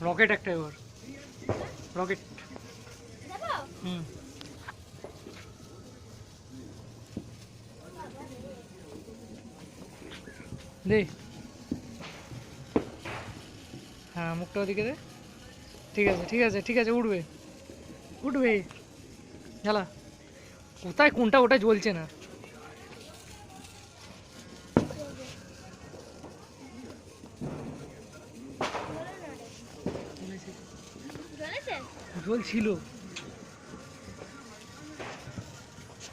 rocket একটা এবার rocket দে হ্যাঁ মুখটা ওদিকে দে ঠিক আছে ঠিক আছে ঠিক আছে উঠবে উঠবে জ্বালা কোথায় কোনটা ওটা জ্বলছে না জ্বলছিল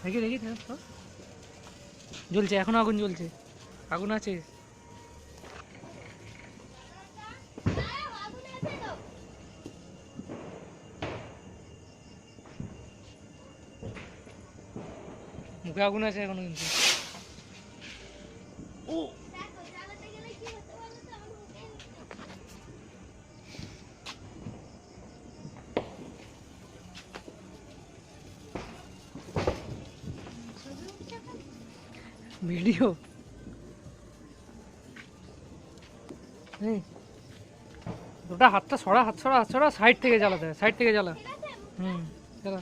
দেখি দেখি জ্বলছে এখন আগুন জ্বলছে আগুন আছে মুখে আগুন আছে এখনো কিন্তু ও ভিডিও ওটা হাতটা সরা হাত সরা হাত সরা সাইড থেকে জ্বালাতে হয় সাইড থেকে জ্বালা জ্বালা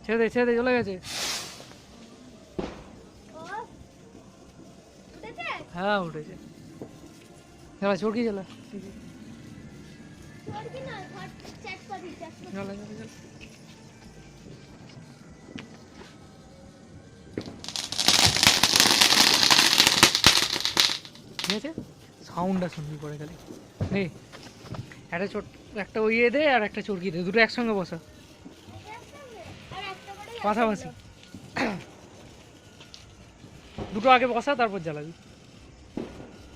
ছেড়ে দে ছেড়ে দে চলে গেছে হ্যাঁ উঠেছে জ্বালা চরকি জ্বালা জ্বালা জ্বালা ঠিক আছে সাউন্ডটা শুনবি পরে খালি নে একটা একটা ওই দে আর একটা চরকি দে দুটো একসঙ্গে বসা পাশাপাশি দুটো আগে বসা তারপর জ্বালাবি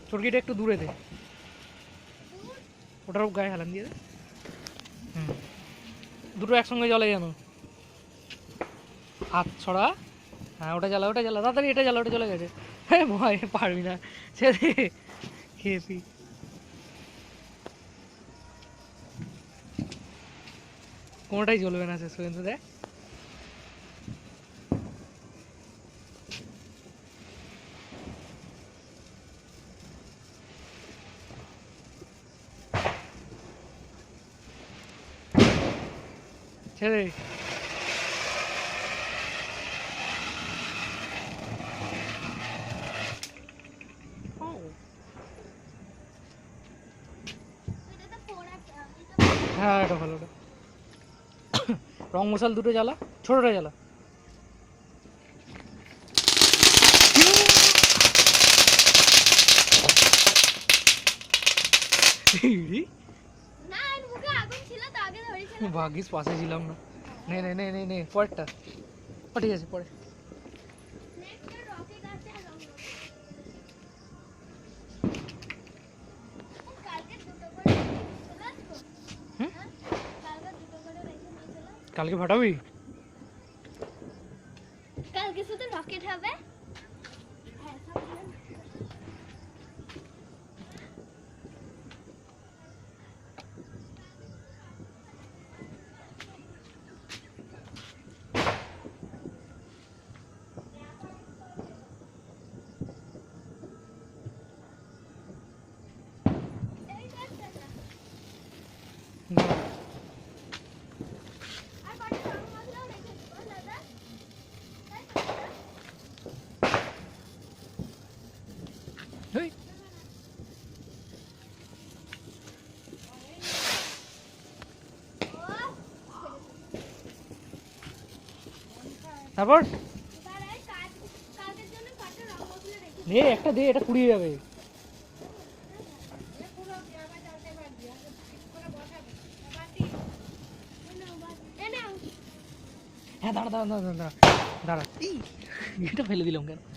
চরকিটা একটু দূরে দে ওটার গায়ে হালান দিয়ে দে দুটো একসঙ্গে জ্বলে যেন হাত ছড়া হ্যাঁ ওটা জ্বালা তাড়াতাড়ি এটা জ্বালা ওটা চলে গেছে হ্যাঁ ভয় পারবি না সে খেয়েছি কোনোটাই জ্বলবে না শেষ পর্যন্ত দেখ ছেড়ে হ্যাঁ এটা ভালো ওটা রং মশাল দুটো জ্বালা ছোটটা জ্বালা ভাগিস পাশে ছিলাম না নে নে নে নে নে পরেরটা ঠিক আছে পরে কালকে ফাটাবি কালকে শুধু রকেট হবে তারপর নে একটা দে এটা পুড়িয়ে যাবে হ্যাঁ দাঁড়া দাঁড়া দাঁড়া দাঁড়া দাঁড়া এটা ফেলে দিলাম কেন